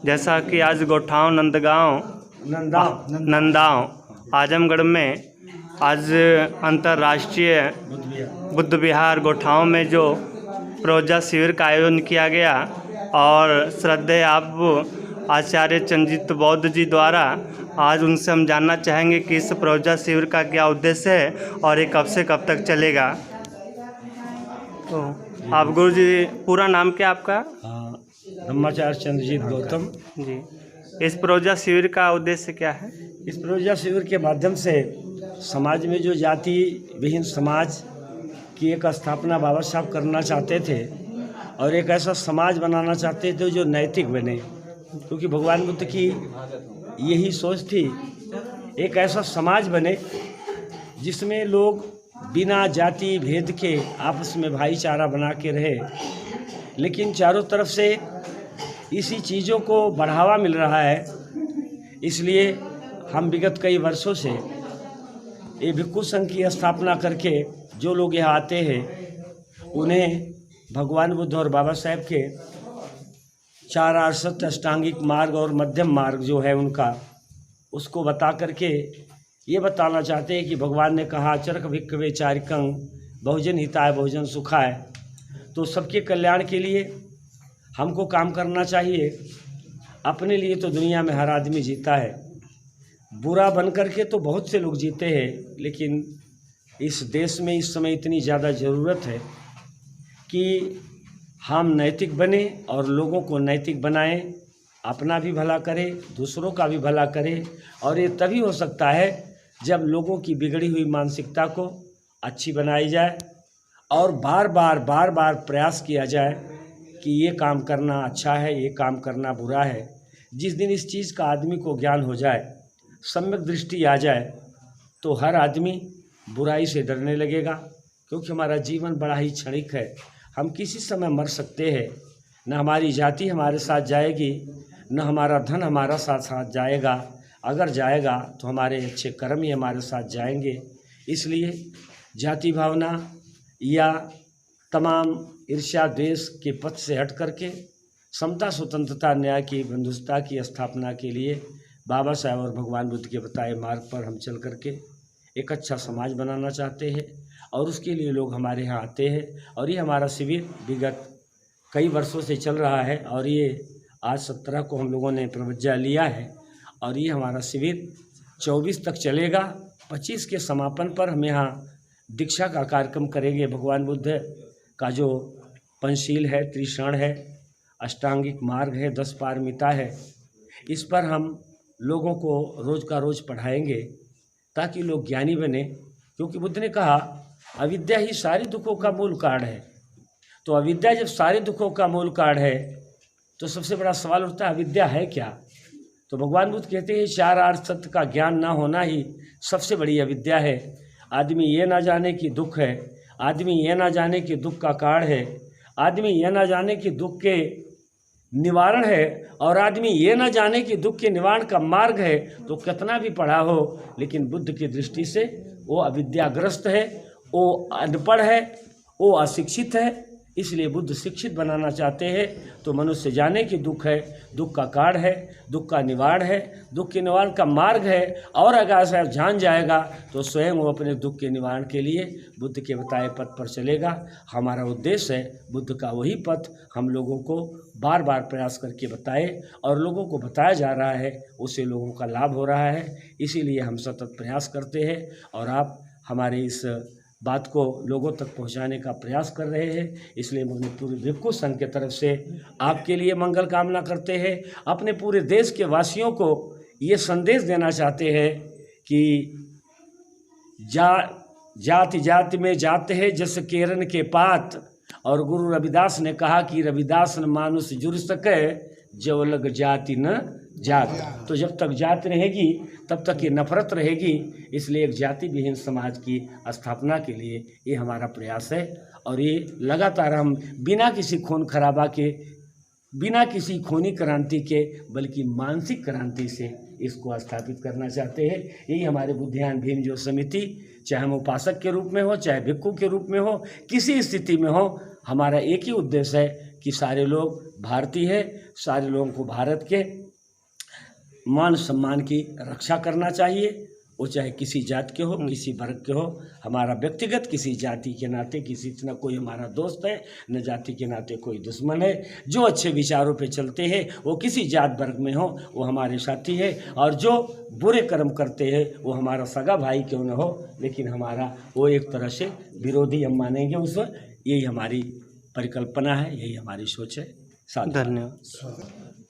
जैसा कि आज गोठांव नंदांव आजमगढ़ में आज अंतर्राष्ट्रीय बुद्ध विहार गोठांव में जो प्रोजा शिविर का आयोजन किया गया और श्रद्धेय आप आचार्य चंद्रजीत बौद्ध जी द्वारा आज उनसे हम जानना चाहेंगे कि इस प्रोजा शिविर का क्या उद्देश्य है और ये कब से कब तक चलेगा। तो आप गुरु जी, पूरा नाम क्या आपका? ब्रह्माचार्य चंद्रजीत गौतम जी। इस प्रोजा शिविर का उद्देश्य क्या है? इस प्रोजा शिविर के माध्यम से समाज में जो जाति विहीन समाज की एक स्थापना बाबा साहब करना चाहते थे और एक ऐसा समाज बनाना चाहते थे जो नैतिक बने, क्योंकि भगवान बुद्ध की यही सोच थी, एक ऐसा समाज बने जिसमें लोग बिना जाति भेद के आपस में भाईचारा बना के रहे। लेकिन चारों तरफ से इसी चीज़ों को बढ़ावा मिल रहा है, इसलिए हम विगत कई वर्षों से ये भिक्खु संघ की स्थापना करके जो लोग यहाँ आते हैं उन्हें भगवान बुद्ध और बाबा साहेब के 4 आर्षत अष्टांगिक मार्ग और मध्यम मार्ग जो है उनका, उसको बता करके ये बताना चाहते हैं कि भगवान ने कहा चरक भिक्खवे चारिकं बहुजन हिताय बहुजन सुखाय। तो सबके कल्याण के लिए हमको काम करना चाहिए। अपने लिए तो दुनिया में हर आदमी जीता है, बुरा बन करके तो बहुत से लोग जीते हैं, लेकिन इस देश में इस समय इतनी ज़्यादा ज़रूरत है कि हम नैतिक बने और लोगों को नैतिक बनाएं, अपना भी भला करें, दूसरों का भी भला करें। और ये तभी हो सकता है जब लोगों की बिगड़ी हुई मानसिकता को अच्छी बनाई जाए और बार बार प्रयास किया जाए कि ये काम करना अच्छा है, ये काम करना बुरा है। जिस दिन इस चीज़ का आदमी को ज्ञान हो जाए, सम्यक दृष्टि आ जाए, तो हर आदमी बुराई से डरने लगेगा, क्योंकि हमारा जीवन बड़ा ही क्षणिक है। हम किसी समय मर सकते हैं, न हमारी जाति हमारे साथ जाएगी, न हमारा धन हमारा साथ जाएगा। अगर जाएगा तो हमारे अच्छे कर्म ही हमारे साथ जाएंगे। इसलिए जाति भावना या तमाम ईर्ष्या द्वेष के पथ से हट करके समता स्वतंत्रता न्याय की बंधुता की स्थापना के लिए बाबा साहब और भगवान बुद्ध के बताए मार्ग पर हम चल करके एक अच्छा समाज बनाना चाहते हैं और उसके लिए लोग हमारे यहाँ आते हैं। और ये हमारा शिविर विगत कई वर्षों से चल रहा है और ये आज 17 को हम लोगों ने प्रवज्जा लिया है और ये हमारा शिविर 24 तक चलेगा। 25 के समापन पर हम यहाँ दीक्षा का कार्यक्रम करेंगे। भगवान बुद्ध का जो पंचशील है, त्रिशरण है, अष्टांगिक मार्ग है, 10 पारमिता है, इस पर हम लोगों को रोज़ का रोज़ पढ़ाएंगे ताकि लोग ज्ञानी बने। क्योंकि बुद्ध ने कहा अविद्या ही सारे दुखों का मूल कारण है। तो अविद्या जब सारे दुखों का मूल कारण है तो सबसे बड़ा सवाल उठता है अविद्या है क्या? तो भगवान बुद्ध कहते हैं 4 आर्ष सत्य का ज्ञान ना होना ही सबसे बड़ी अविद्या है। आदमी ये ना जाने कि दुख है, आदमी ये ना जाने कि दुख का कारण है, आदमी ये ना जाने कि दुख के निवारण है, और आदमी ये ना जाने कि दुख के निवारण का मार्ग है। तो कितना भी पढ़ा हो, लेकिन बुद्ध की दृष्टि से वो अविद्याग्रस्त है, वो अनपढ़ है, वो अशिक्षित है। इसलिए बुद्ध शिक्षित बनाना चाहते हैं। तो मनुष्य जाने कि दुख है, दुख का कारण है, दुख का निवारण है, दुख के निवारण का मार्ग है। और अगर साहब जान जाएगा तो स्वयं वो अपने दुख के निवारण के लिए बुद्ध के बताए पथ पर चलेगा। हमारा उद्देश्य है बुद्ध का वही पथ हम लोगों को बार बार प्रयास करके बताए, और लोगों को बताया जा रहा है, उससे लोगों का लाभ हो रहा है। इसीलिए हम सतत प्रयास करते हैं और आप हमारे इस बात को लोगों तक पहुंचाने का प्रयास कर रहे हैं। इसलिए हम पूरे भिक्खु संघ की तरफ से आपके लिए मंगल कामना करते हैं। अपने पूरे देश के वासियों को ये संदेश देना चाहते हैं कि जाति जाति में जाते हैं जस केरन के पात। और गुरु रविदास ने कहा कि रविदास न मानुष जुड़ सके जब लग जाति न जात। तो जब तक जाति रहेगी तब तक ये नफरत रहेगी। इसलिए एक जाति विहीन समाज की स्थापना के लिए ये हमारा प्रयास है और ये लगातार हम बिना किसी खून खराबा के, बिना किसी खूनी क्रांति के, बल्कि मानसिक क्रांति से इसको स्थापित करना चाहते हैं। यही हमारे बुद्धियान भीम जो समिति, चाहे हम उपासक के रूप में हो, चाहे भिक्खु के रूप में हो, किसी स्थिति में हो, हमारा एक ही उद्देश्य है कि सारे लोग भारतीय है, सारे लोगों को भारत के मान सम्मान की रक्षा करना चाहिए। वो चाहे किसी जात के हो, किसी वर्ग के हो। हमारा व्यक्तिगत किसी जाति के नाते किसी से न कोई हमारा दोस्त है, न जाति के नाते कोई दुश्मन है। जो अच्छे विचारों पे चलते हैं वो किसी जात वर्ग में हो वो हमारे साथी है, और जो बुरे कर्म करते हैं वो हमारा सगा भाई क्यों न हो, लेकिन हमारा वो एक तरह से विरोधी हम मानेंगे उसमें। यही हमारी परिकल्पना है, यही हमारी सोच है। धन्यवाद।